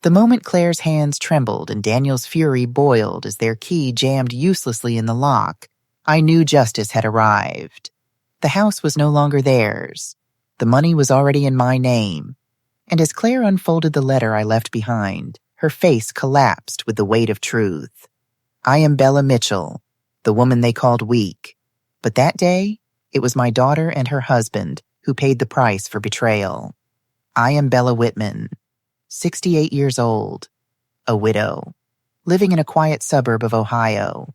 The moment Claire's hands trembled and Daniel's fury boiled as their key jammed uselessly in the lock, I knew justice had arrived. The house was no longer theirs. The money was already in my name. And as Claire unfolded the letter I left behind, her face collapsed with the weight of truth. I am Bella Mitchell, the woman they called weak. But that day, it was my daughter and her husband who paid the price for betrayal. I am Bella Whitman, 68 years old, a widow, living in a quiet suburb of Ohio.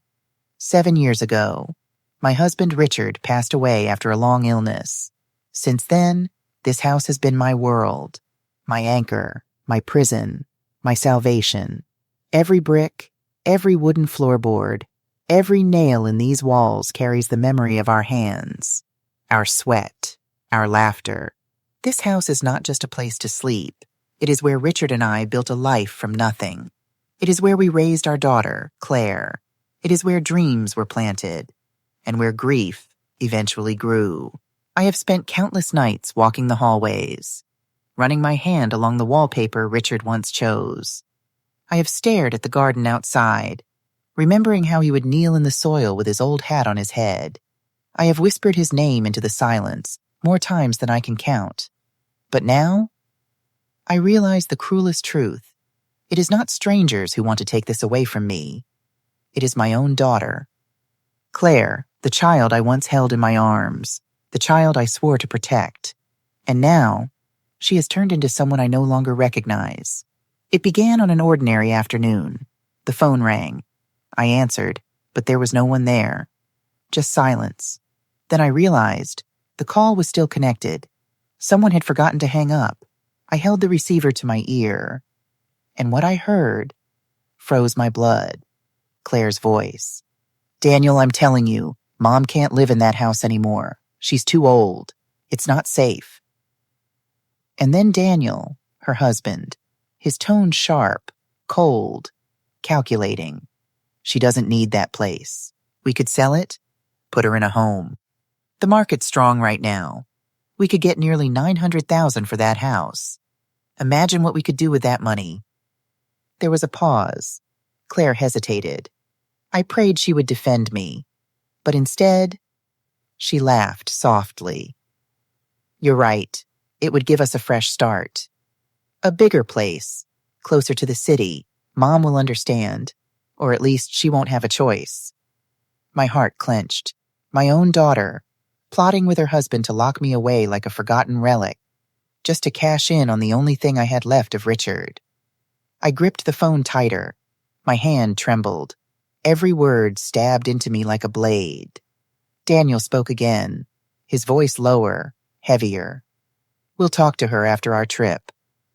7 years ago, my husband Richard passed away after a long illness. Since then, this house has been my world, my anchor, my prison, my salvation. Every brick, every wooden floorboard, every nail in these walls carries the memory of our hands, our sweat, our laughter. This house is not just a place to sleep. It is where Richard and I built a life from nothing. It is where we raised our daughter, Claire. It is where dreams were planted, and where grief eventually grew. I have spent countless nights walking the hallways, running my hand along the wallpaper Richard once chose. I have stared at the garden outside, remembering how he would kneel in the soil with his old hat on his head. I have whispered his name into the silence more times than I can count. But now, I realize the cruelest truth. It is not strangers who want to take this away from me. It is my own daughter. Claire, the child I once held in my arms, the child I swore to protect. And now, she has turned into someone I no longer recognize. It began on an ordinary afternoon. The phone rang. I answered, but there was no one there. Just silence. Then I realized the call was still connected. Someone had forgotten to hang up. I held the receiver to my ear, and what I heard froze my blood. Claire's voice. Daniel, I'm telling you, Mom can't live in that house anymore. She's too old. It's not safe. And then Daniel, her husband, his tone sharp, cold, calculating. She doesn't need that place. We could sell it, put her in a home. The market's strong right now. We could get nearly $900,000 for that house. Imagine what we could do with that money. There was a pause. Claire hesitated. I prayed she would defend me, but instead, she laughed softly. You're right. It would give us a fresh start. A bigger place, closer to the city. Mom will understand, or at least she won't have a choice. My heart clenched. My own daughter, plotting with her husband to lock me away like a forgotten relic, just to cash in on the only thing I had left of Richard. I gripped the phone tighter. My hand trembled. Every word stabbed into me like a blade. Daniel spoke again, his voice lower, heavier. We'll talk to her after our trip.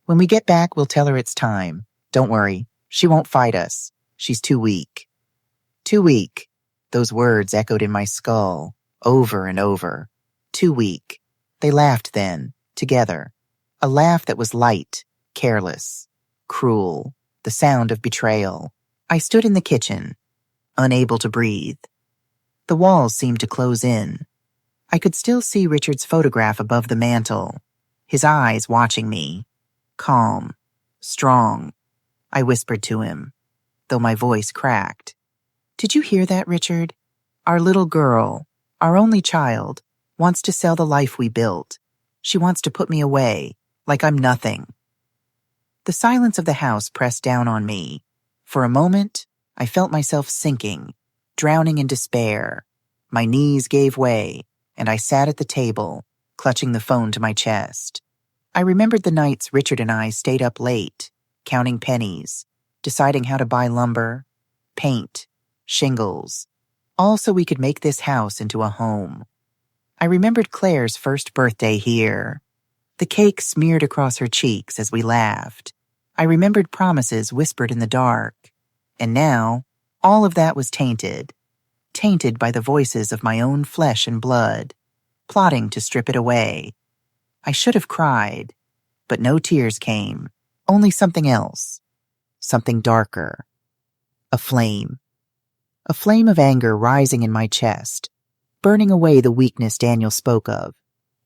When we get back, we'll tell her it's time. Don't worry, she won't fight us. She's too weak. Too weak. Those words echoed in my skull, over and over. Too weak. They laughed then, together. A laugh that was light, careless, cruel, the sound of betrayal. I stood in the kitchen, unable to breathe. The walls seemed to close in. I could still see Richard's photograph above the mantel, his eyes watching me. Calm, strong. I whispered to him, though my voice cracked. Did you hear that, Richard? Our little girl, our only child, wants to sell the life we built. She wants to put me away, like I'm nothing. The silence of the house pressed down on me. For a moment, I felt myself sinking, drowning in despair. My knees gave way, and I sat at the table, clutching the phone to my chest. I remembered the nights Richard and I stayed up late, counting pennies, deciding how to buy lumber, paint, shingles, all so we could make this house into a home. I remembered Claire's first birthday here, the cake smeared across her cheeks as we laughed. I remembered promises whispered in the dark. And now, all of that was tainted by the voices of my own flesh and blood, plotting to strip it away. I should have cried, but no tears came, only something else, something darker. A flame of anger rising in my chest, burning away the weakness Daniel spoke of.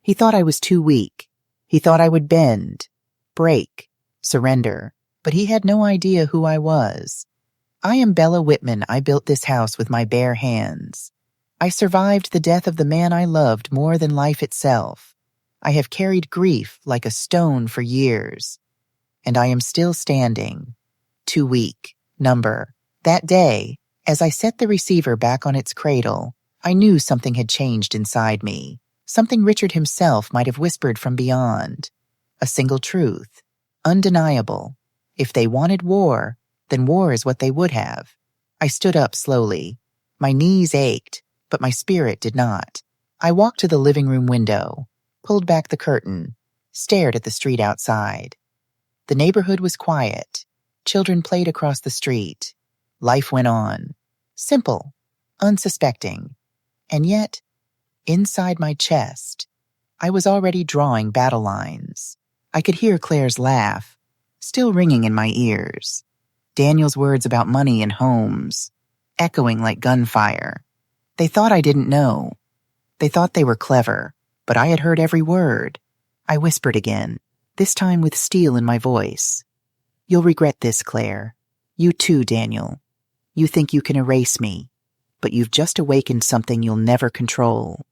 He thought I was too weak. He thought I would bend, break, surrender. But he had no idea who I was. I am Bella Whitman. I built this house with my bare hands. I survived the death of the man I loved more than life itself. I have carried grief like a stone for years. And I am still standing. Too weak. Number. That day, as I set the receiver back on its cradle, I knew something had changed inside me. Something Richard himself might have whispered from beyond. A single truth. Undeniable. If they wanted war, then war is what they would have. I stood up slowly. My knees ached, but my spirit did not. I walked to the living room window, pulled back the curtain, stared at the street outside. The neighborhood was quiet. Children played across the street. Life went on. Simple, unsuspecting. And yet, inside my chest, I was already drawing battle lines. I could hear Claire's laugh, still ringing in my ears. Daniel's words about money and homes, echoing like gunfire. They thought I didn't know. They thought they were clever, but I had heard every word. I whispered again, this time with steel in my voice. You'll regret this, Claire. You too, Daniel. You think you can erase me, but you've just awakened something you'll never control.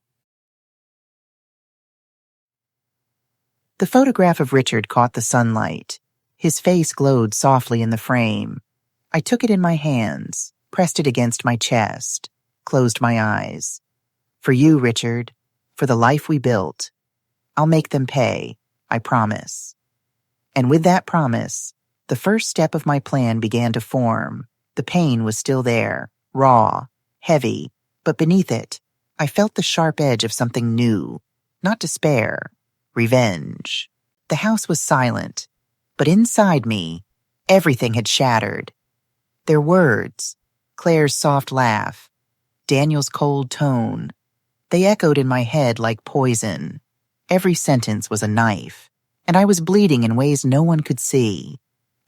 The photograph of Richard caught the sunlight. His face glowed softly in the frame. I took it in my hands, pressed it against my chest, closed my eyes. For you, Richard, for the life we built. I'll make them pay, I promise. And with that promise, the first step of my plan began to form. The pain was still there, raw, heavy, but beneath it, I felt the sharp edge of something new. Not despair, revenge. The house was silent, but inside me, everything had shattered. Their words, Claire's soft laugh, Daniel's cold tone, they echoed in my head like poison. Every sentence was a knife, and I was bleeding in ways no one could see.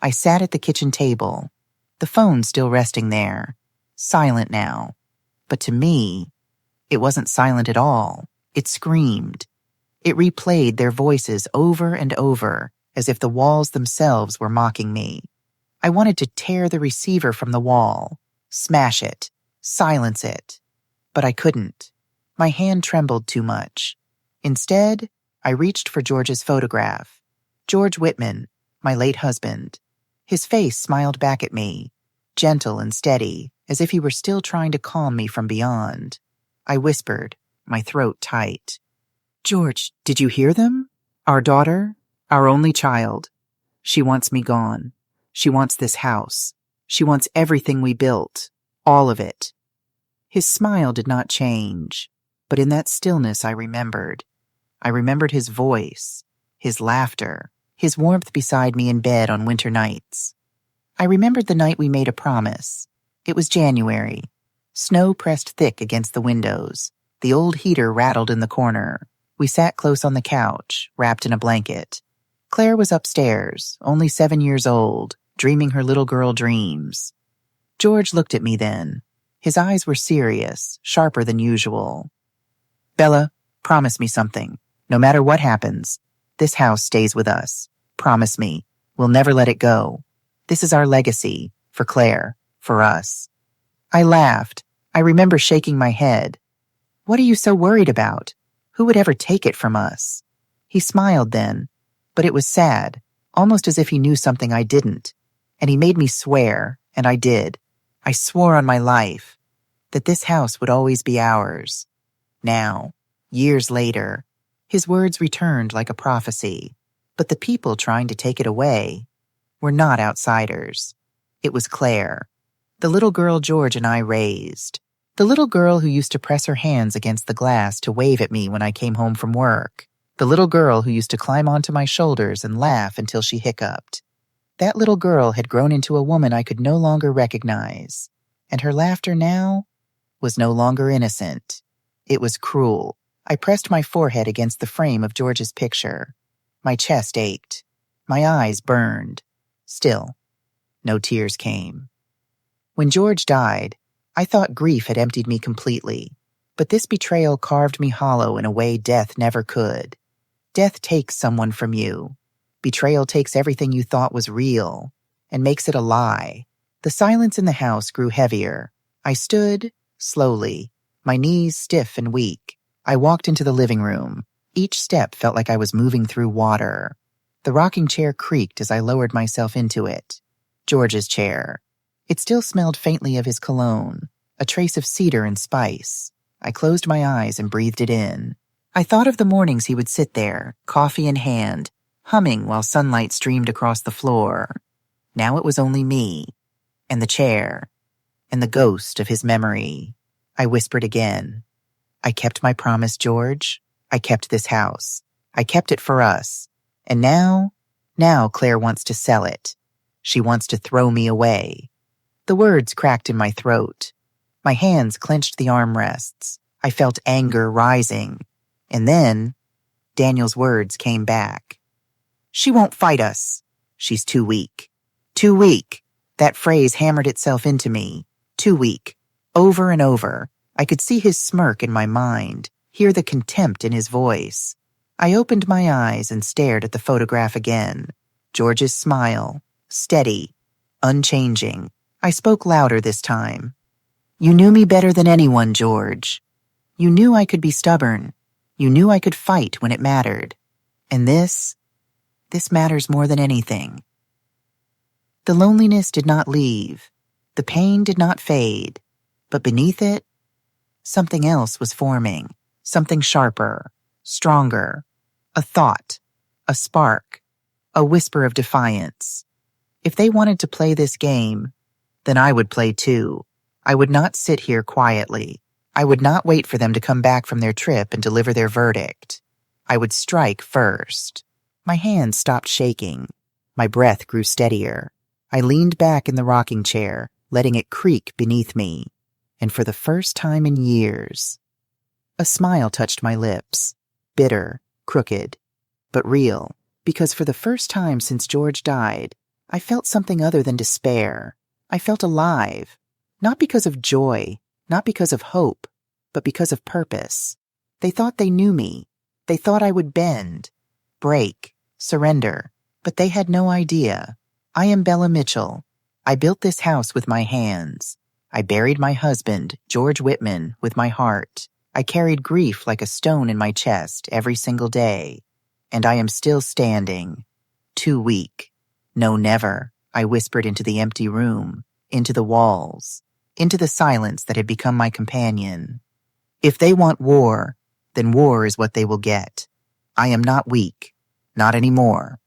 I sat at the kitchen table, the phone still resting there, silent now. But to me, it wasn't silent at all. It screamed. It replayed their voices over and over, as if the walls themselves were mocking me. I wanted to tear the receiver from the wall, smash it, silence it. But I couldn't. My hand trembled too much. Instead, I reached for George's photograph. George Whitman, my late husband. His face smiled back at me, gentle and steady, as if he were still trying to calm me from beyond. I whispered, my throat tight. George, did you hear them? Our daughter, our only child. She wants me gone. She wants this house. She wants everything we built. All of it. His smile did not change, but in that stillness I remembered. I remembered his voice, his laughter, his warmth beside me in bed on winter nights. I remembered the night we made a promise. It was January. Snow pressed thick against the windows. The old heater rattled in the corner. We sat close on the couch, wrapped in a blanket. Claire was upstairs, only 7 years old, dreaming her little girl dreams. George looked at me then. His eyes were serious, sharper than usual. Bella, promise me something. No matter what happens, this house stays with us. Promise me. We'll never let it go. This is our legacy, for Claire, for us. I laughed. I remember shaking my head. What are you so worried about? Who would ever take it from us? He smiled then, but it was sad, almost as if he knew something I didn't. And he made me swear, and I did. I swore on my life that this house would always be ours. Now, years later, his words returned like a prophecy, but the people trying to take it away were not outsiders. It was Claire, the little girl George and I raised, the little girl who used to press her hands against the glass to wave at me when I came home from work, the little girl who used to climb onto my shoulders and laugh until she hiccuped. That little girl had grown into a woman I could no longer recognize, and her laughter now was no longer innocent. It was cruel. I pressed my forehead against the frame of George's picture. My chest ached. My eyes burned. Still, no tears came. When George died, I thought grief had emptied me completely, but this betrayal carved me hollow in a way death never could. Death takes someone from you. Betrayal takes everything you thought was real. and makes it a lie. The silence in the house grew heavier. I stood, slowly, my knees stiff and weak. I walked into the living room. Each step felt like I was moving through water. The rocking chair creaked as I lowered myself into it. George's chair. It still smelled faintly of his cologne, a trace of cedar and spice. I closed my eyes and breathed it in. I thought of the mornings he would sit there, coffee in hand, humming while sunlight streamed across the floor. Now it was only me, and the chair, and the ghost of his memory. I whispered again. I kept my promise, George. I kept this house. I kept it for us. And now Claire wants to sell it. She wants to throw me away. The words cracked in my throat. My hands clenched the armrests. I felt anger rising. And then Daniel's words came back. She won't fight us. She's too weak. Too weak. That phrase hammered itself into me. Too weak. Over and over. I could see his smirk in my mind, hear the contempt in his voice. I opened my eyes and stared at the photograph again. George's smile, steady, unchanging. I spoke louder this time. You knew me better than anyone, George. You knew I could be stubborn. You knew I could fight when it mattered. And this matters more than anything. The loneliness did not leave. The pain did not fade. But beneath it, something else was forming. Something sharper, stronger. A thought, a spark, a whisper of defiance. If they wanted to play this game, then I would play too. I would not sit here quietly. I would not wait for them to come back from their trip and deliver their verdict. I would strike first. My hands stopped shaking. My breath grew steadier. I leaned back in the rocking chair, letting it creak beneath me. And for the first time in years, a smile touched my lips, bitter, crooked, but real, because for the first time since George died, I felt something other than despair. I felt alive, not because of joy, not because of hope, but because of purpose. They thought they knew me. They thought I would bend, break, surrender, but they had no idea. I am Bella Mitchell. I built this house with my hands. I buried my husband, George Whitman, with my heart. I carried grief like a stone in my chest every single day. And I am still standing. Too weak. No, never. I whispered into the empty room, into the walls, into the silence that had become my companion. If they want war, then war is what they will get. I am not weak. Not anymore.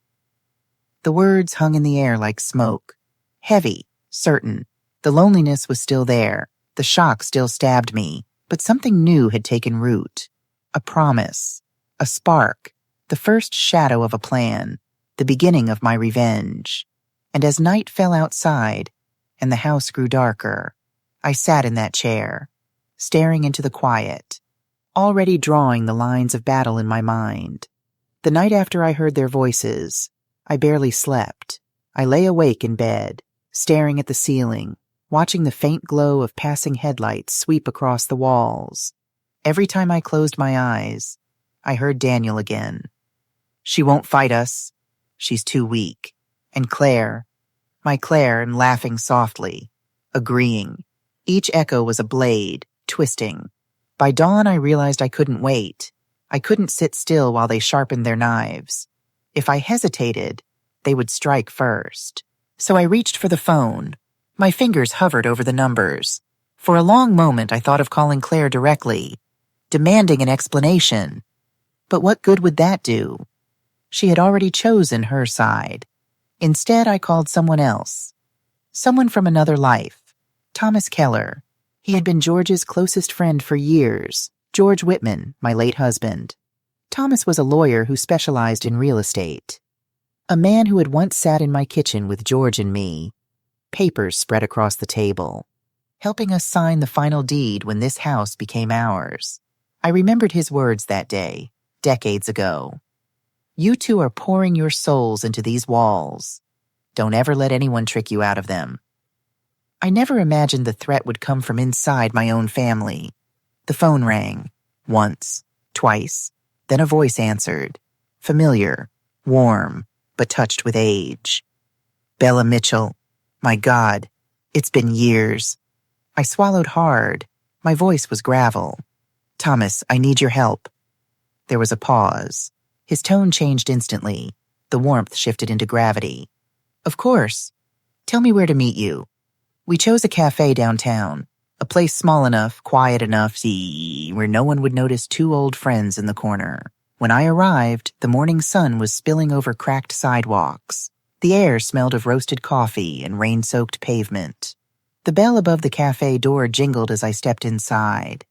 The words hung in the air like smoke. Heavy, certain. The loneliness was still there. The shock still stabbed me. But something new had taken root. A promise. A spark. The first shadow of a plan. The beginning of my revenge. And as night fell outside, and the house grew darker, I sat in that chair, staring into the quiet, already drawing the lines of battle in my mind. The night after I heard their voices, I barely slept. I lay awake in bed, staring at the ceiling, watching the faint glow of passing headlights sweep across the walls. Every time I closed my eyes, I heard Daniel again. She won't fight us. She's too weak. And Claire, my Claire, and laughing softly, agreeing. Each echo was a blade, twisting. By dawn, I realized I couldn't wait. I couldn't sit still while they sharpened their knives. If I hesitated, they would strike first. So I reached for the phone. My fingers hovered over the numbers. For a long moment, I thought of calling Claire directly, demanding an explanation. But what good would that do? She had already chosen her side. Instead, I called someone else. Someone from another life. Thomas Keller. He had been George's closest friend for years. George Whitman, my late husband. Thomas was a lawyer who specialized in real estate. A man who had once sat in my kitchen with George and me, papers spread across the table, helping us sign the final deed when this house became ours. I remembered his words that day, decades ago. You two are pouring your souls into these walls. Don't ever let anyone trick you out of them. I never imagined the threat would come from inside my own family. The phone rang. Once, twice. Then a voice answered. Familiar, warm, but touched with age. Bella Mitchell. My God, it's been years. I swallowed hard. My voice was gravel. Thomas, I need your help. There was a pause. His tone changed instantly. The warmth shifted into gravity. Of course. Tell me where to meet you. We chose a cafe downtown, a place small enough, quiet enough, where no one would notice two old friends in the corner. When I arrived, the morning sun was spilling over cracked sidewalks. The air smelled of roasted coffee and rain-soaked pavement. The bell above the cafe door jingled as I stepped inside.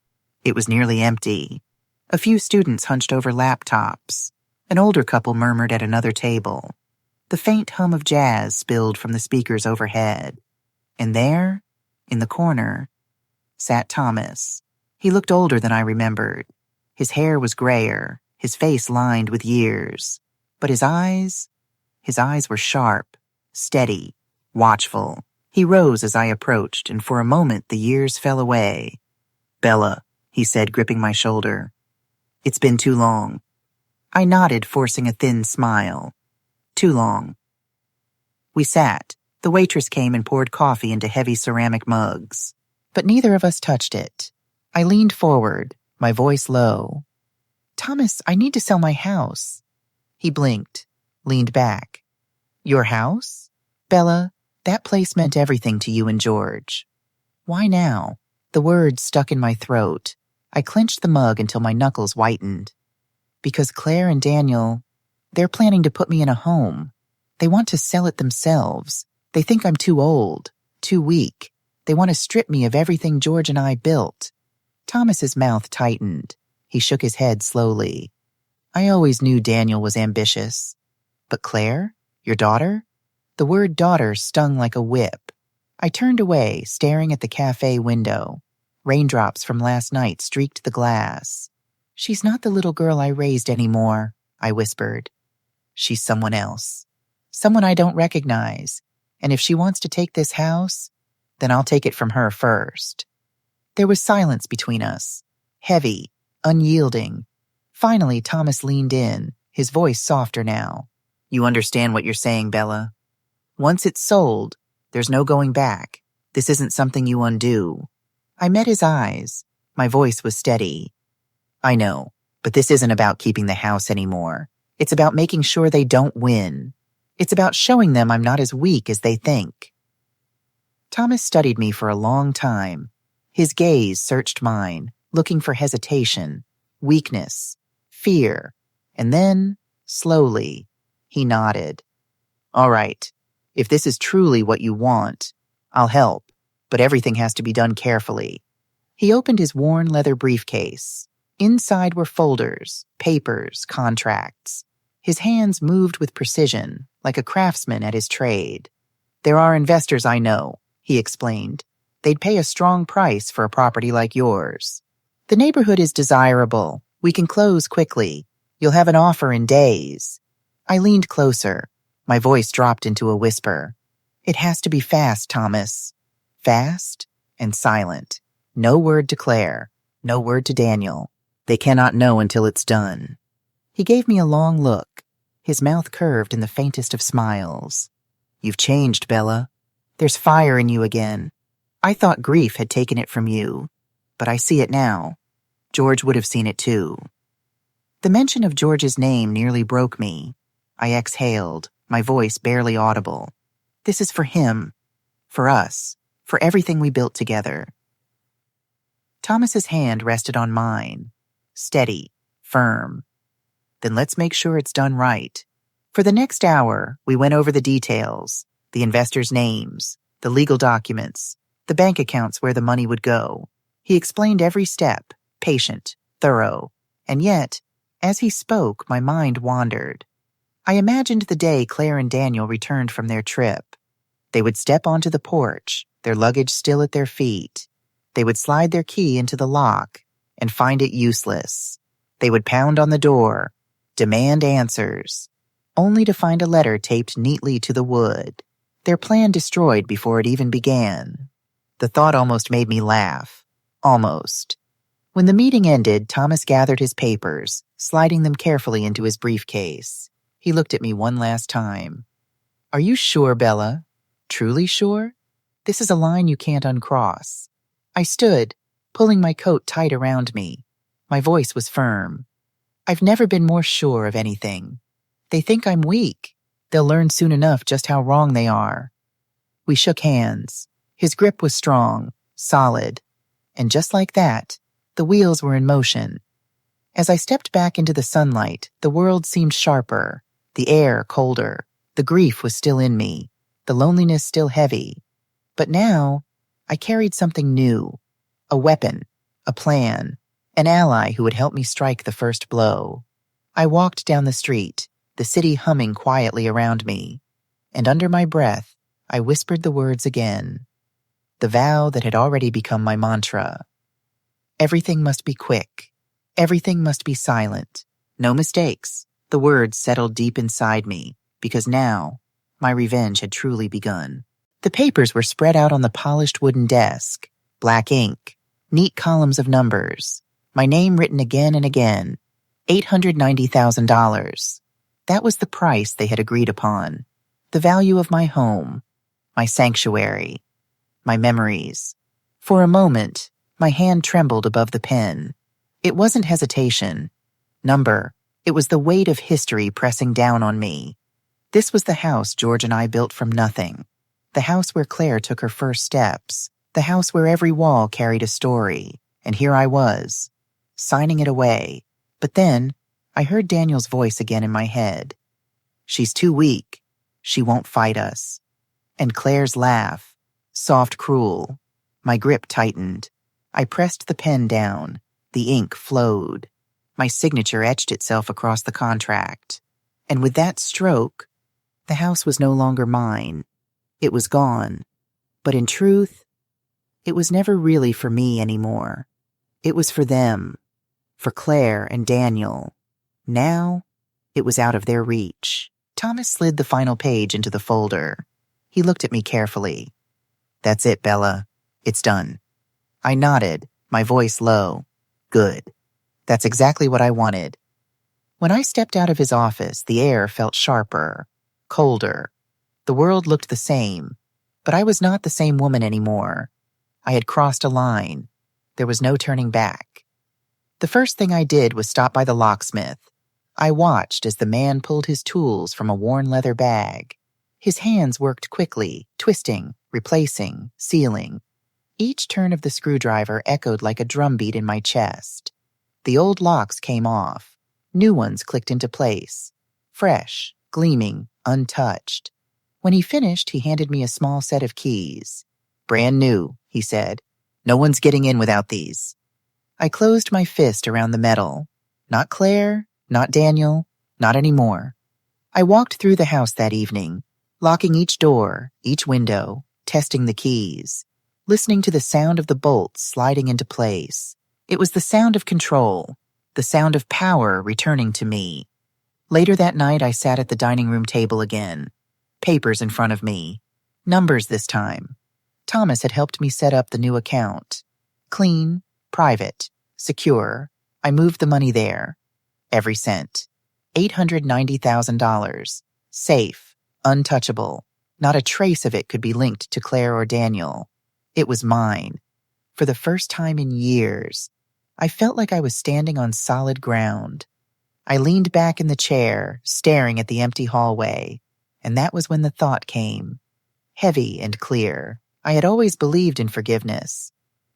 It was nearly empty. A few students hunched over laptops. An older couple murmured at another table. The faint hum of jazz spilled from the speakers overhead. And there, in the corner, sat Thomas. He looked older than I remembered. His hair was grayer, his face lined with years. But his eyes were sharp, steady, watchful. He rose as I approached, and for a moment the years fell away. Bella, he said, gripping my shoulder. It's been too long. I nodded, forcing a thin smile. Too long. We sat. The waitress came and poured coffee into heavy ceramic mugs. But neither of us touched it. I leaned forward, my voice low. Thomas, I need to sell my house. He blinked, leaned back. Your house? Bella, that place meant everything to you and George. Why now? The words stuck in my throat. I clenched the mug until my knuckles whitened. Because Claire and Daniel, they're planning to put me in a home. They want to sell it themselves. They think I'm too old, too weak. They want to strip me of everything George and I built. Thomas's mouth tightened. He shook his head slowly. I always knew Daniel was ambitious. But Claire? Your daughter? The word daughter stung like a whip. I turned away, staring at the cafe window. Raindrops from last night streaked the glass. She's not the little girl I raised anymore, I whispered. She's someone else. Someone I don't recognize. And if she wants to take this house, then I'll take it from her first. There was silence between us. Heavy, unyielding. Finally, Thomas leaned in, his voice softer now. You understand what you're saying, Bella. Once it's sold, there's no going back. This isn't something you undo. I met his eyes. My voice was steady. I know, but this isn't about keeping the house anymore. It's about making sure they don't win. It's about showing them I'm not as weak as they think. Thomas studied me for a long time. His gaze searched mine, looking for hesitation, weakness, fear, and then, slowly, he nodded. All right, if this is truly what you want, I'll help, but everything has to be done carefully. He opened his worn leather briefcase. Inside were folders, papers, contracts. His hands moved with precision, like a craftsman at his trade. There are investors I know, he explained. They'd pay a strong price for a property like yours. The neighborhood is desirable. We can close quickly. You'll have an offer in days. I leaned closer. My voice dropped into a whisper. It has to be fast, Thomas. Fast and silent. No word to Claire. No word to Daniel. They cannot know until it's done. He gave me a long look. His mouth curved in the faintest of smiles. You've changed, Bella. There's fire in you again. I thought grief had taken it from you, but I see it now. George would have seen it too. The mention of George's name nearly broke me. I exhaled, my voice barely audible. This is for him, for us, for everything we built together. Thomas's hand rested on mine, steady, firm. Then let's make sure it's done right. For the next hour, we went over the details, the investors' names, the legal documents, the bank accounts where the money would go. He explained every step, patient, thorough, and yet, as he spoke, my mind wandered. I imagined the day Claire and Daniel returned from their trip. They would step onto the porch, their luggage still at their feet. They would slide their key into the lock and find it useless. They would pound on the door, demand answers, only to find a letter taped neatly to the wood, their plan destroyed before it even began. The thought almost made me laugh. Almost. When the meeting ended, Thomas gathered his papers, sliding them carefully into his briefcase. He looked at me one last time. Are you sure, Bella? Truly sure? This is a line you can't uncross. I stood, pulling my coat tight around me. My voice was firm. I've never been more sure of anything. They think I'm weak. They'll learn soon enough just how wrong they are. We shook hands. His grip was strong, solid. And just like that, the wheels were in motion. As I stepped back into the sunlight, the world seemed sharper, the air colder. The grief was still in me, the loneliness still heavy. But now, I carried something new. A weapon, a plan, an ally who would help me strike the first blow. I walked down the street, the city humming quietly around me. And under my breath, I whispered the words again. The vow that had already become my mantra. Everything must be quick. Everything must be silent. No mistakes. The words settled deep inside me, because now, my revenge had truly begun. The papers were spread out on the polished wooden desk. Black ink. Neat columns of numbers. My name written again and again. $890,000. That was the price they had agreed upon. The value of my home. My sanctuary. My memories. For a moment, my hand trembled above the pen. It wasn't hesitation. Number. It was the weight of history pressing down on me. This was the house George and I built from nothing. The house where Claire took her first steps. The house where every wall carried a story. And here I was, signing it away. But then, I heard Daniel's voice again in my head. She's too weak. She won't fight us. And Claire's laugh. Soft, cruel. My grip tightened. I pressed the pen down. The ink flowed. My signature etched itself across the contract. And with that stroke, the house was no longer mine. It was gone. But in truth, it was never really for me anymore. It was for them. For Claire and Daniel. Now, it was out of their reach. Thomas slid the final page into the folder. He looked at me carefully. That's it, Bella. It's done. I nodded, my voice low. Good. That's exactly what I wanted. When I stepped out of his office, the air felt sharper, colder. The world looked the same, but I was not the same woman anymore. I had crossed a line. There was no turning back. The first thing I did was stop by the locksmith. I watched as the man pulled his tools from a worn leather bag. His hands worked quickly, twisting, replacing, sealing. Each turn of the screwdriver echoed like a drumbeat in my chest. The old locks came off. New ones clicked into place. Fresh, gleaming, untouched. When he finished, he handed me a small set of keys. Brand new, he said. No one's getting in without these. I closed my fist around the metal. Not Claire, not Daniel, not anymore. I walked through the house that evening, locking each door, each window, testing the keys, listening to the sound of the bolts sliding into place. It was the sound of control, the sound of power returning to me. Later that night, I sat at the dining room table again. Papers in front of me. Numbers this time. Thomas had helped me set up the new account. Clean, private, secure. I moved the money there. Every cent. $890,000. Safe, untouchable. Not a trace of it could be linked to Claire or Daniel. It was mine. For the first time in years, I felt like I was standing on solid ground. I leaned back in the chair, staring at the empty hallway, and that was when the thought came. Heavy and clear. I had always believed in forgiveness.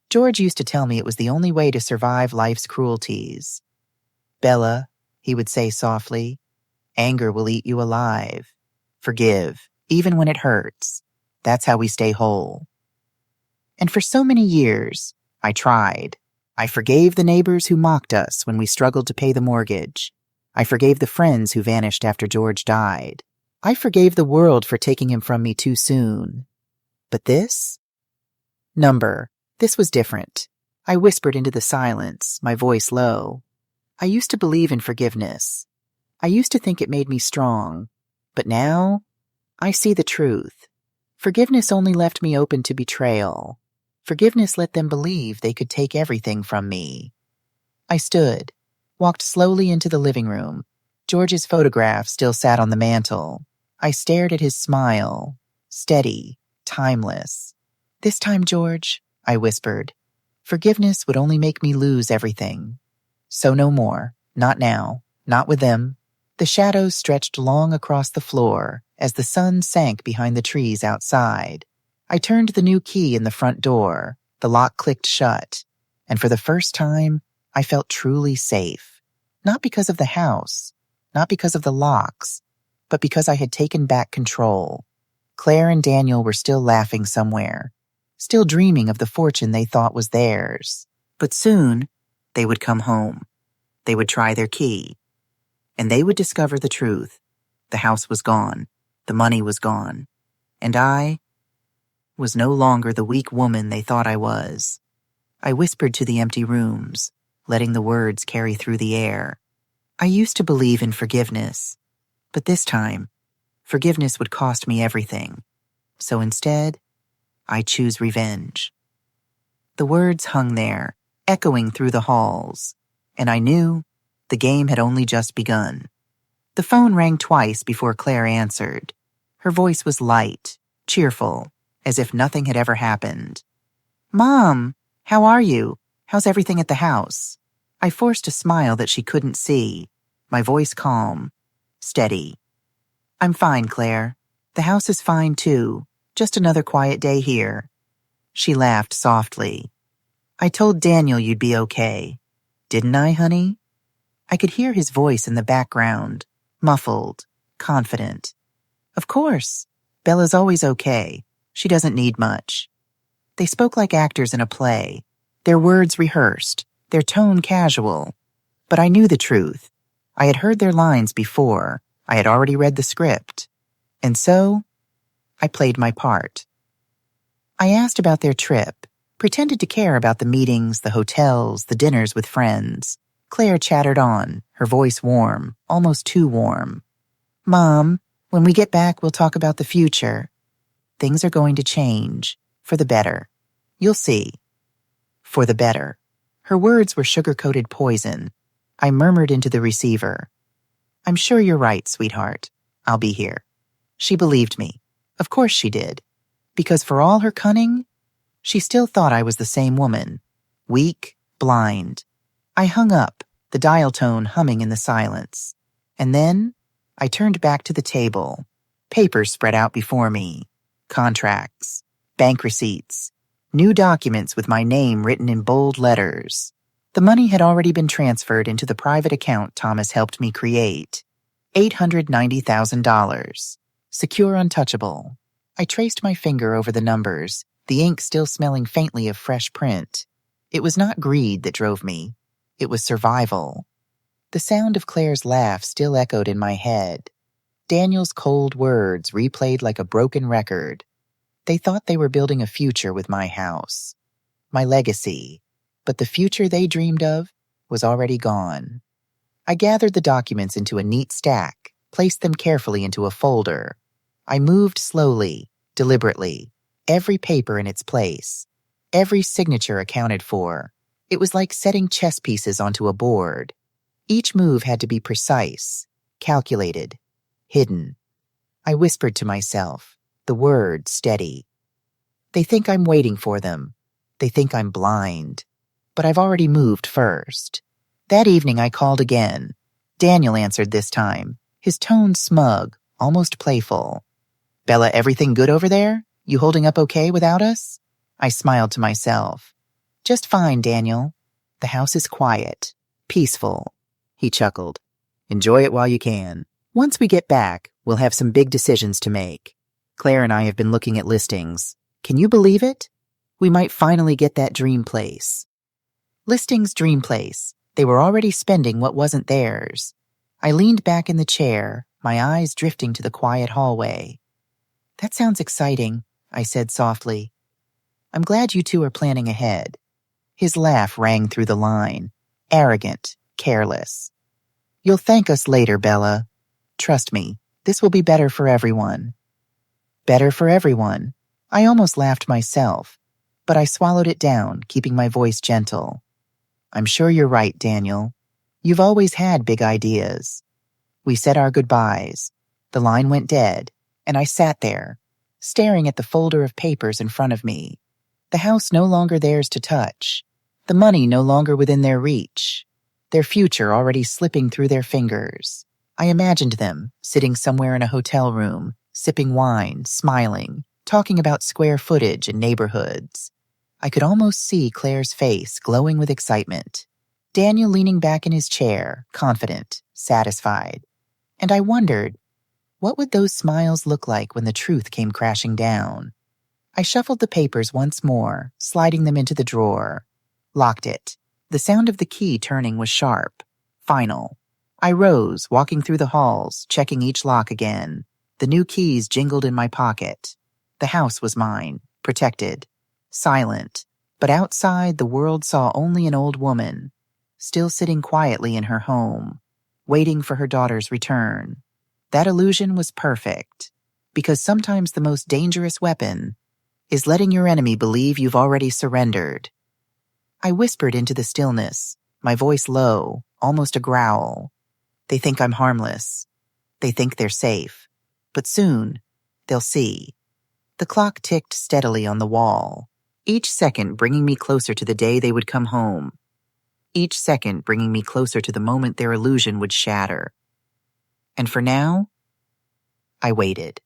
George used to tell me it was the only way to survive life's cruelties. Bella, he would say softly, anger will eat you alive. Forgive, even when it hurts. That's how we stay whole. And for so many years, I tried. I forgave the neighbors who mocked us when we struggled to pay the mortgage. I forgave the friends who vanished after George died. I forgave the world for taking him from me too soon. But this? Number. This was different. I whispered into the silence, my voice low. I used to believe in forgiveness. I used to think it made me strong. But now, I see the truth. Forgiveness only left me open to betrayal. Forgiveness let them believe they could take everything from me. I stood, walked slowly into the living room. George's photograph still sat on the mantel. I stared at his smile, steady, timeless. "This time, George," I whispered, "forgiveness would only make me lose everything. So no more. Not now. Not with them." The shadows stretched long across the floor as the sun sank behind the trees outside. I turned the new key in the front door. The lock clicked shut, and for the first time, I felt truly safe. Not because of the house, not because of the locks, but because I had taken back control. Claire and Daniel were still laughing somewhere, still dreaming of the fortune they thought was theirs. But soon, they would come home. They would try their key. And they would discover the truth. The house was gone. The money was gone. And I was no longer the weak woman they thought I was. I whispered to the empty rooms, letting the words carry through the air. I used to believe in forgiveness, but this time, forgiveness would cost me everything. So instead, I choose revenge. The words hung there, echoing through the halls, and I knew the game had only just begun. The phone rang twice before Claire answered. Her voice was light, cheerful, as if nothing had ever happened. "Mom, how are you? How's everything at the house?" I forced a smile that she couldn't see, my voice calm, steady. "I'm fine, Claire. The house is fine, too. Just another quiet day here." She laughed softly. "I told Daniel you'd be okay. Didn't I, honey?" I could hear his voice in the background, muffled, confident. "Of course. Bella's always okay. She doesn't need much." They spoke like actors in a play, their words rehearsed, their tone casual. But I knew the truth. I had heard their lines before. I had already read the script. And so, I played my part. I asked about their trip, pretended to care about the meetings, the hotels, the dinners with friends. Claire chattered on, her voice warm, almost too warm. "Mom, when we get back, we'll talk about the future. Things are going to change, for the better. You'll see. For the better." Her words were sugar-coated poison. I murmured into the receiver. "I'm sure you're right, sweetheart. I'll be here." She believed me. Of course she did. Because for all her cunning, she still thought I was the same woman. Weak, blind. I hung up, the dial tone humming in the silence. And then, I turned back to the table. Papers spread out before me. Contracts, bank receipts, new documents with my name written in bold letters. The money had already been transferred into the private account Thomas helped me create. $890,000. Secure, untouchable. I traced my finger over the numbers, the ink still smelling faintly of fresh print. It was not greed that drove me. It was survival. The sound of Claire's laugh still echoed in my head. Daniel's cold words replayed like a broken record. They thought they were building a future with my house, my legacy, but the future they dreamed of was already gone. I gathered the documents into a neat stack, placed them carefully into a folder. I moved slowly, deliberately, every paper in its place, every signature accounted for. It was like setting chess pieces onto a board. Each move had to be precise, calculated, hidden. I whispered to myself, the word steady. They think I'm waiting for them. They think I'm blind. But I've already moved first. That evening I called again. Daniel answered this time, his tone smug, almost playful. "Bella, everything good over there? You holding up okay without us?" I smiled to myself. "Just fine, Daniel. The house is quiet, peaceful." He chuckled. "Enjoy it while you can. Once we get back, we'll have some big decisions to make. Claire and I have been looking at listings. Can you believe it? We might finally get that dream place." Listings, dream place. They were already spending what wasn't theirs. I leaned back in the chair, my eyes drifting to the quiet hallway. "That sounds exciting," I said softly. "I'm glad you two are planning ahead." His laugh rang through the line, arrogant, careless. "You'll thank us later, Bella. Trust me, this will be better for everyone." Better for everyone. I almost laughed myself, but I swallowed it down, keeping my voice gentle. "I'm sure you're right, Daniel. You've always had big ideas." We said our goodbyes. The line went dead, And I sat there, staring at the folder of papers in front of me. The house no longer theirs to touch. The money no longer within their reach. Their future already slipping through their fingers. I imagined them sitting somewhere in a hotel room, sipping wine, smiling, talking about square footage and neighborhoods. I could almost see Claire's face glowing with excitement. Daniel leaning back in his chair, confident, satisfied. And I wondered, what would those smiles look like when the truth came crashing down? I shuffled the papers once more, sliding them into the drawer. Locked it. The sound of the key turning was sharp. Final. I rose, walking through the halls, checking each lock again. The new keys jingled in my pocket. The house was mine, protected, silent. But outside, the world saw only an old woman, still sitting quietly in her home, waiting for her daughter's return. That illusion was perfect, because sometimes the most dangerous weapon is letting your enemy believe you've already surrendered. I whispered into the stillness, my voice low, almost a growl. They think I'm harmless. They think they're safe. But soon, they'll see. The clock ticked steadily on the wall, each second bringing me closer to the day they would come home. Each second bringing me closer to the moment their illusion would shatter. And for now, I waited.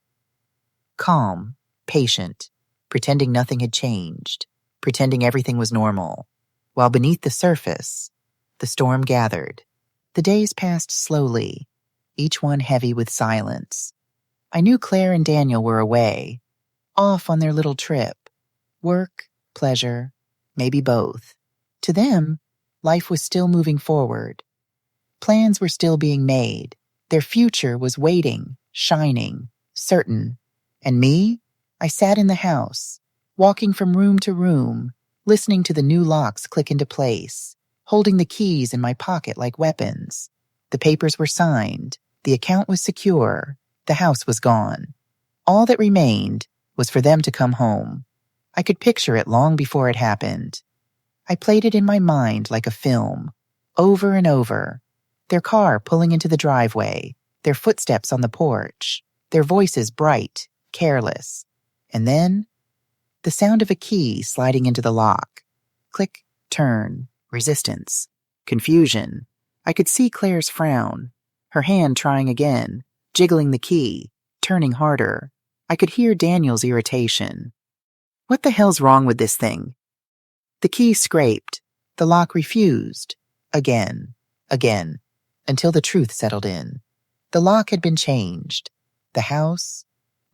Calm, patient, pretending nothing had changed, pretending everything was normal, while beneath the surface, the storm gathered. The days passed slowly, each one heavy with silence. I knew Claire and Daniel were away, off on their little trip. Work, pleasure, maybe both. To them, life was still moving forward. Plans were still being made. Their future was waiting, shining, certain. And me? I sat in the house, walking from room to room, listening to the new locks click into place, holding the keys in my pocket like weapons. The papers were signed. The account was secure. The house was gone. All that remained was for them to come home. I could picture it long before it happened. I played it in my mind like a film, over and over. Their car pulling into the driveway, their footsteps on the porch, their voices bright, careless. And then, the sound of a key sliding into the lock. Click, turn, resistance, confusion. I could see Claire's frown, her hand trying again, jiggling the key, turning harder. I could hear Daniel's irritation. What the hell's wrong with this thing? The key scraped. The lock refused. Again, until the truth settled in. The lock had been changed. The house,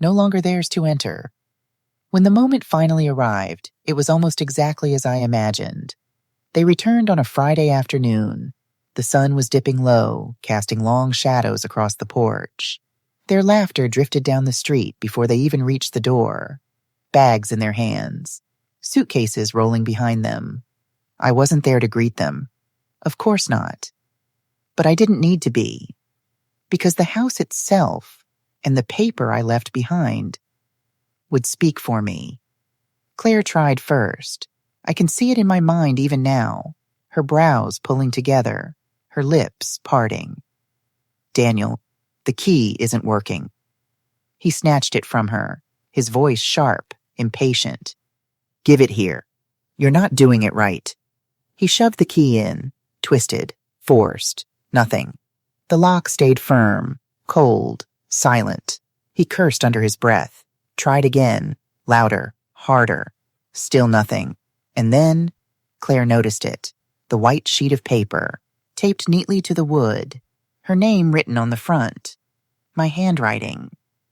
no longer theirs to enter. When the moment finally arrived, it was almost exactly as I imagined. They returned on a Friday afternoon. The sun was dipping low, casting long shadows across the porch. Their laughter drifted down the street before they even reached the door. Bags in their hands, suitcases rolling behind them. I wasn't there to greet them. Of course not. But I didn't need to be. Because the house itself, and the paper I left behind, would speak for me. Claire tried first. I can see it in my mind even now, her brows pulling together, her lips parting. Daniel, the key isn't working. He snatched it from her, his voice sharp, impatient. Give it here. You're not doing it right. He shoved the key in, twisted, forced, nothing. The lock stayed firm, cold, silent. He cursed under his breath, tried again, louder, harder. Still nothing. And then, Claire noticed it, the white sheet of paper, taped neatly to the wood, her name written on the front. My handwriting.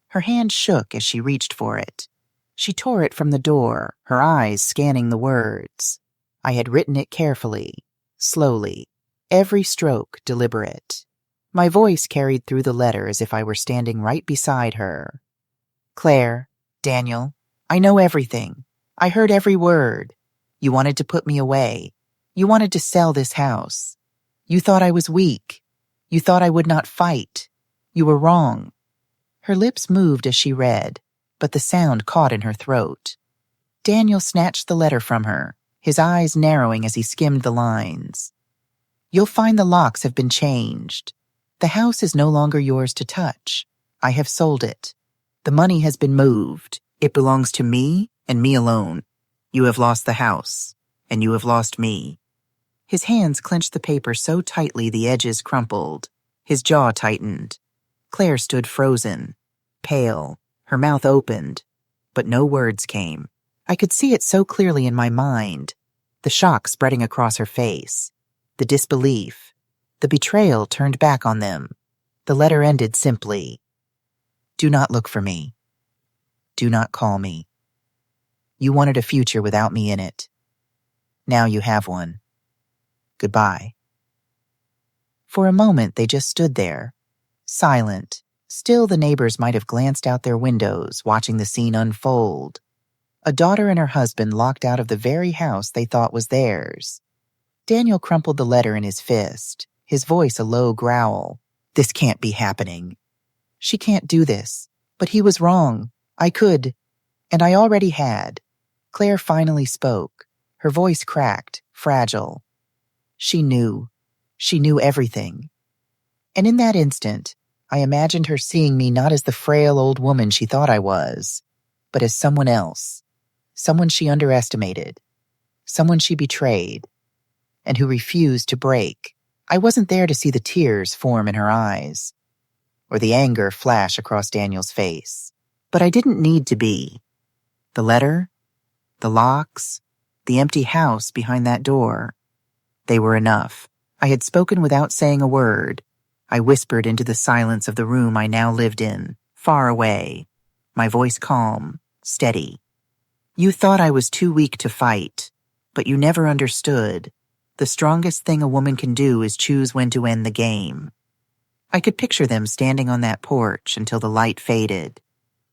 Her hand shook as she reached for it. She tore it from the door, her eyes scanning the words. I had written it carefully, slowly, every stroke deliberate. My voice carried through the letter as if I were standing right beside her. Claire, Daniel, I know everything. I heard every word. You wanted to put me away. You wanted to sell this house. You thought I was weak. You thought I would not fight. You were wrong. Her lips moved as she read, but the sound caught in her throat. Daniel snatched the letter from her, his eyes narrowing as he skimmed the lines. You'll find the locks have been changed. The house is no longer yours to touch. I have sold it. The money has been moved. It belongs to me and me alone. You have lost the house, and you have lost me." His hands clenched the paper so tightly the edges crumpled. His jaw tightened. Claire stood frozen, pale, her mouth opened, but no words came. I could see it so clearly in my mind, the shock spreading across her face, the disbelief, the betrayal turned back on them. The letter ended simply, "Do not look for me. Do not call me. You wanted a future without me in it. Now you have one. Goodbye." For a moment they just stood there, silent. Still, the neighbors might have glanced out their windows, watching the scene unfold. A daughter and her husband locked out of the very house they thought was theirs. Daniel crumpled the letter in his fist, his voice a low growl. "This can't be happening. She can't do this. But he was wrong. I could. And I already had." Claire finally spoke. Her voice cracked, fragile. She knew. She knew everything. And in that instant, I imagined her seeing me not as the frail old woman she thought I was, but as someone else, someone she underestimated, someone she betrayed, and who refused to break. I wasn't there to see the tears form in her eyes, or the anger flash across Daniel's face. But I didn't need to be. The letter, the locks, the empty house behind that door, they were enough. I had spoken without saying a word. I whispered into the silence of the room I now lived in, far away, my voice calm, steady. "You thought I was too weak to fight, but you never understood. The strongest thing a woman can do is choose when to end the game." I could picture them standing on that porch until the light faded,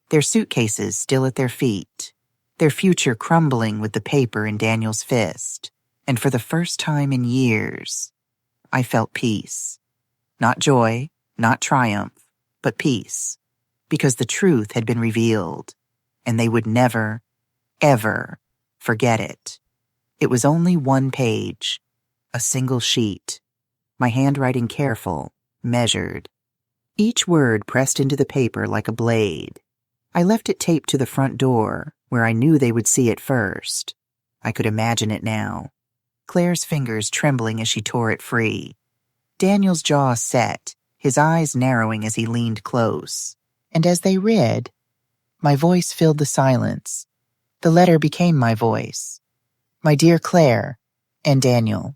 their suitcases still at their feet, their future crumbling with the paper in Daniel's fist. And for the first time in years, I felt peace. Not joy, not triumph, but peace. Because the truth had been revealed, and they would never, ever forget it. It was only one page, a single sheet, my handwriting careful, measured. Each word pressed into the paper like a blade. I left it taped to the front door, where I knew they would see it first. I could imagine it now. Claire's fingers trembling as she tore it free. Daniel's jaw set, his eyes narrowing as he leaned close. And as they read, my voice filled the silence. The letter became my voice. "My dear Claire and Daniel,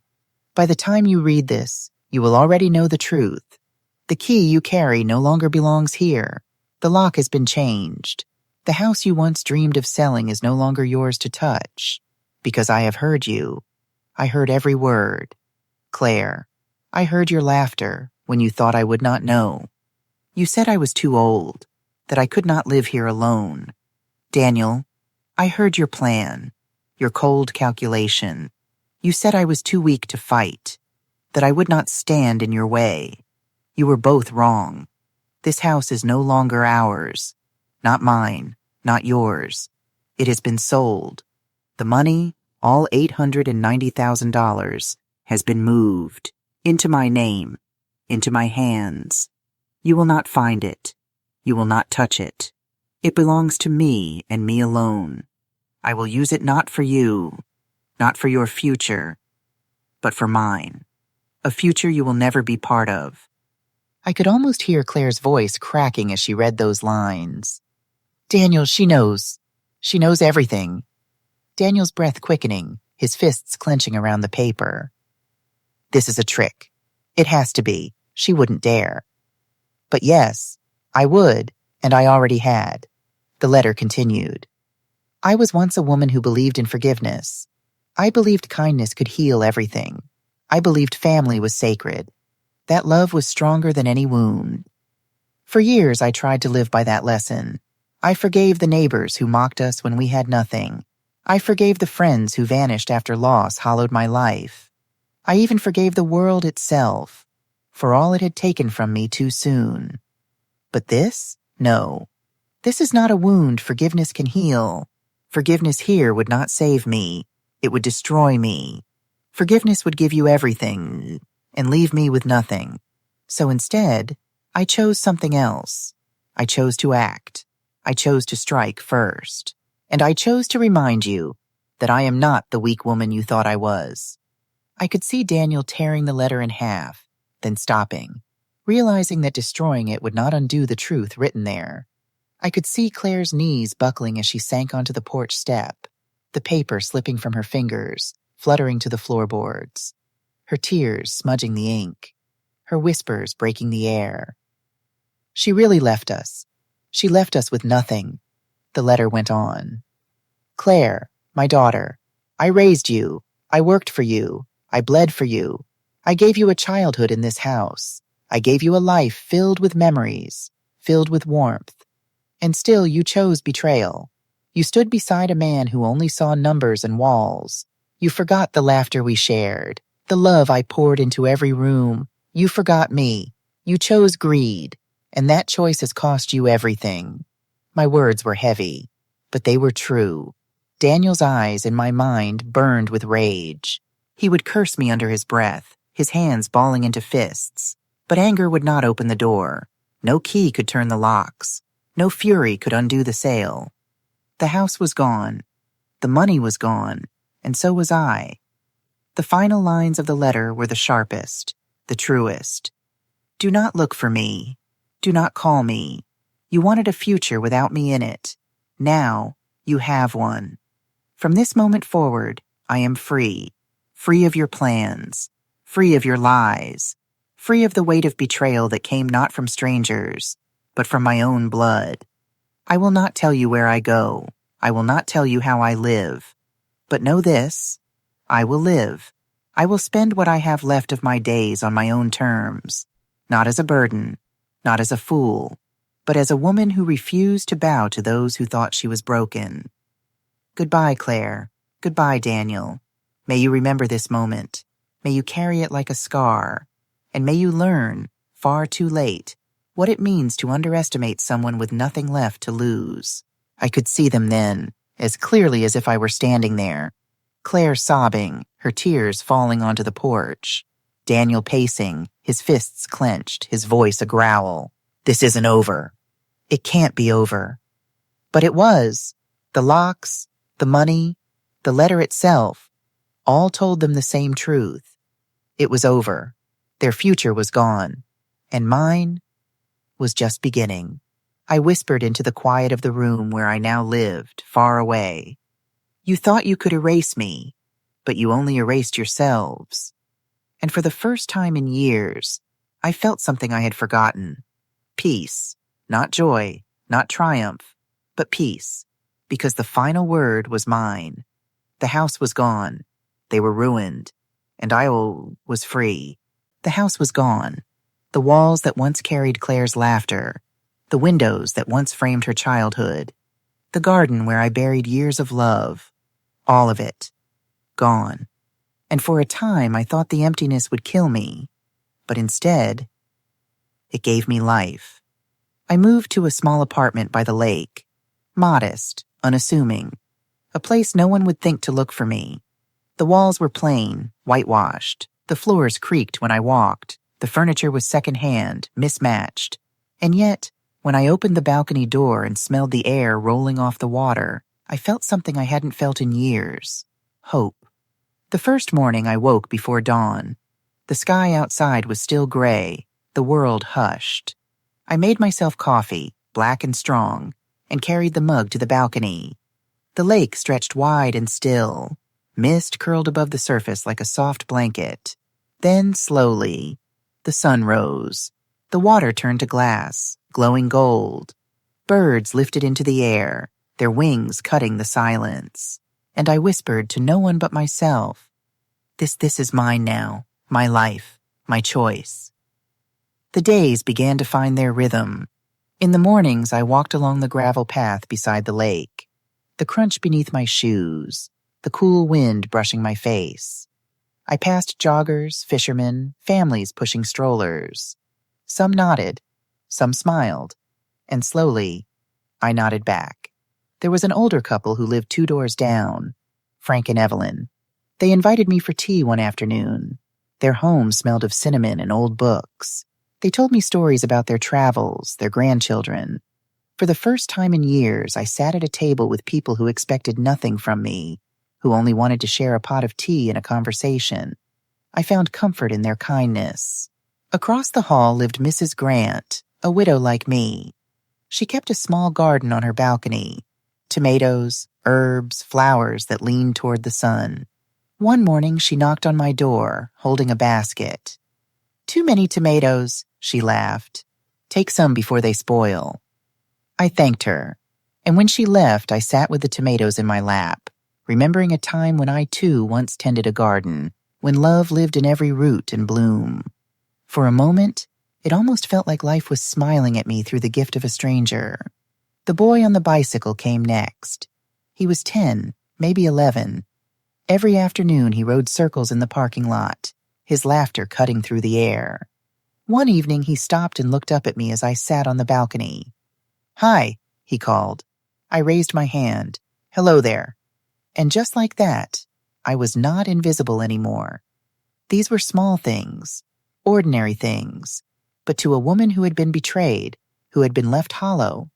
by the time you read this, you will already know the truth. The key you carry no longer belongs here. The lock has been changed. The house you once dreamed of selling is no longer yours to touch. Because I have heard you. I heard every word. Claire, I heard your laughter when you thought I would not know. You said I was too old, that I could not live here alone. Daniel, I heard your plan, your cold calculation. You said I was too weak to fight, that I would not stand in your way. You were both wrong. This house is no longer ours. Not mine, not yours. It has been sold. The money, all $890,000, has been moved into my name, into my hands. You will not find it. You will not touch it. It belongs to me and me alone. I will use it not for you, not for your future, but for mine. A future you will never be part of." I could almost hear Claire's voice cracking as she read those lines. "Daniel, she knows. She knows everything." Daniel's breath quickening, his fists clenching around the paper. "This is a trick. It has to be. She wouldn't dare." "But yes, I would, and I already had." The letter continued. "I was once a woman who believed in forgiveness. I believed kindness could heal everything. I believed family was sacred. That love was stronger than any wound. For years I tried to live by that lesson. I forgave the neighbors who mocked us when we had nothing. I forgave the friends who vanished after loss hollowed my life. I even forgave the world itself, for all it had taken from me too soon. But this? No. This is not a wound forgiveness can heal. Forgiveness here would not save me. It would destroy me. Forgiveness would give you everything and leave me with nothing. So instead, I chose something else. I chose to act. I chose to strike first. And I chose to remind you that I am not the weak woman you thought I was. I could see Daniel tearing the letter in half, then stopping, realizing that destroying it would not undo the truth written there. I could see Claire's knees buckling as she sank onto the porch step, the paper slipping from her fingers, fluttering to the floorboards, her tears smudging the ink, her whispers breaking the air. She really left us. She left us with nothing. The letter went on. Claire, my daughter, I raised you. I worked for you. I bled for you. I gave you a childhood in this house. I gave you a life filled with memories, filled with warmth. And still you chose betrayal. You stood beside a man who only saw numbers and walls. You forgot the laughter we shared, the love I poured into every room. You forgot me. You chose greed, and that choice has cost you everything. My words were heavy, but they were true. Daniel's eyes in my mind burned with rage. He would curse me under his breath, his hands balling into fists. But anger would not open the door. No key could turn the locks. No fury could undo the sale. The house was gone. The money was gone, and so was I. The final lines of the letter were the sharpest, the truest. Do not look for me. Do not call me. You wanted a future without me in it. Now, you have one. From this moment forward, I am free. Free of your plans. Free of your lies. Free of the weight of betrayal that came not from strangers, but from my own blood. I will not tell you where I go. I will not tell you how I live. But know this, I will live. I will spend what I have left of my days on my own terms, not as a burden, not as a fool, but as a woman who refused to bow to those who thought she was broken. Goodbye, Claire. Goodbye, Daniel. May you remember this moment. May you carry it like a scar. And may you learn, far too late, what it means to underestimate someone with nothing left to lose. I could see them then, as clearly as if I were standing there. Claire sobbing, her tears falling onto the porch. Daniel pacing, his fists clenched, his voice a growl. This isn't over. It can't be over. But it was. The locks, the money, the letter itself, all told them the same truth. It was over. Their future was gone. And mine was just beginning. I whispered into the quiet of the room where I now lived, far away. You thought you could erase me, but you only erased yourselves. And for the first time in years, I felt something I had forgotten. Peace. Not joy, not triumph, but peace. Because the final word was mine. The house was gone. They were ruined. And I was free. The house was gone. The walls that once carried Claire's laughter. The windows that once framed her childhood. The garden where I buried years of love. All of it. Gone. And for a time I thought the emptiness would kill me. But instead, it gave me life. I moved to a small apartment by the lake. Modest, unassuming. A place no one would think to look for me. The walls were plain, whitewashed. The floors creaked when I walked. The furniture was secondhand, mismatched. And yet, when I opened the balcony door and smelled the air rolling off the water, I felt something I hadn't felt in years. Hope. The first morning I woke before dawn. The sky outside was still gray, the world hushed. I made myself coffee, black and strong, and carried the mug to the balcony. The lake stretched wide and still. Mist curled above the surface like a soft blanket. Then, slowly, the sun rose. The water turned to glass, glowing gold. Birds lifted into the air, their wings cutting the silence. And I whispered to no one but myself, This is mine now, my life, my choice. The days began to find their rhythm. In the mornings, I walked along the gravel path beside the lake. The crunch beneath my shoes, the cool wind brushing my face. I passed joggers, fishermen, families pushing strollers. Some nodded, some smiled, and slowly, I nodded back. There was an older couple who lived 2 doors down, Frank and Evelyn. They invited me for tea one afternoon. Their home smelled of cinnamon and old books. They told me stories about their travels, their grandchildren. For the first time in years, I sat at a table with people who expected nothing from me, who only wanted to share a pot of tea and a conversation. I found comfort in their kindness. Across the hall lived Mrs. Grant, a widow like me. She kept a small garden on her balcony, tomatoes, herbs, flowers that leaned toward the sun. One morning she knocked on my door, holding a basket. "Too many tomatoes," she laughed. "Take some before they spoil." I thanked her, and when she left, I sat with the tomatoes in my lap, remembering a time when I too once tended a garden, when love lived in every root and bloom. For a moment, it almost felt like life was smiling at me through the gift of a stranger. The boy on the bicycle came next. He was 10, maybe 11. Every afternoon he rode circles in the parking lot, his laughter cutting through the air. One evening he stopped and looked up at me as I sat on the balcony. "Hi," he called. I raised my hand. "Hello there." And just like that, I was not invisible anymore. These were small things, ordinary things, but to a woman who had been betrayed, who had been left hollow,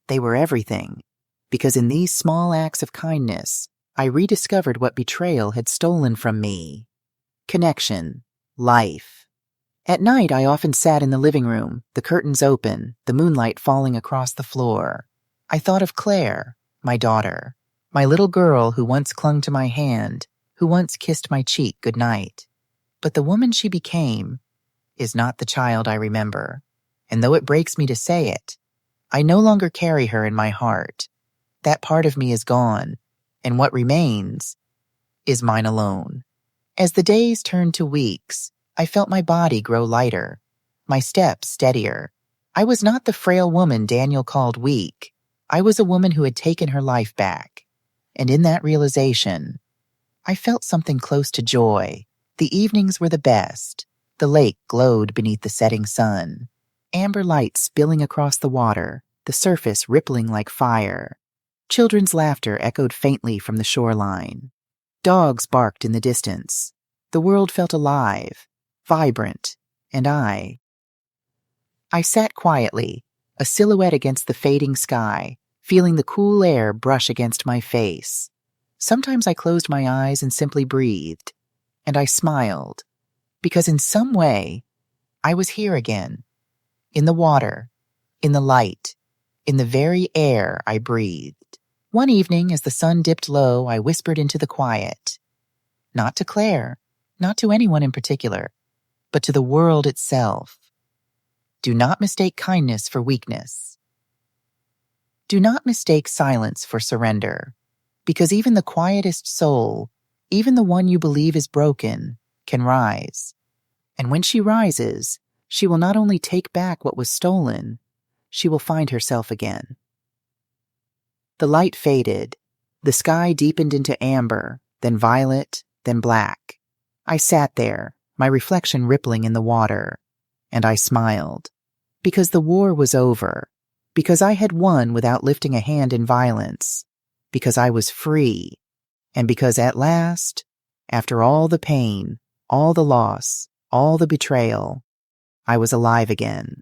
they were everything, because in these small acts of kindness, I rediscovered what betrayal had stolen from me. Connection, life. At night, I often sat in the living room, the curtains open, the moonlight falling across the floor. I thought of Claire, my daughter, my little girl who once clung to my hand, who once kissed my cheek goodnight. But the woman she became is not the child I remember, and though it breaks me to say it, I no longer carry her in my heart. That part of me is gone, and what remains is mine alone. As the days turned to weeks, I felt my body grow lighter, my steps steadier. I was not the frail woman Daniel called weak. I was a woman who had taken her life back. And in that realization, I felt something close to joy. The evenings were the best. The lake glowed beneath the setting sun. Amber light spilling across the water, the surface rippling like fire. Children's laughter echoed faintly from the shoreline. Dogs barked in the distance. The world felt alive, vibrant, and I sat quietly, a silhouette against the fading sky, feeling the cool air brush against my face. Sometimes I closed my eyes and simply breathed, and I smiled, because in some way, I was here again, in the water, in the light, in the very air I breathed. One evening, as the sun dipped low, I whispered into the quiet. Not to Claire, not to anyone in particular, but to the world itself. Do not mistake kindness for weakness. Do not mistake silence for surrender, because even the quietest soul, even the one you believe is broken, can rise. And when she rises, she will not only take back what was stolen, she will find herself again. The light faded. The sky deepened into amber, then violet, then black. I sat there, my reflection rippling in the water, and I smiled. Because the war was over. Because I had won without lifting a hand in violence. Because I was free. And because at last, after all the pain, all the loss, all the betrayal, I was alive again.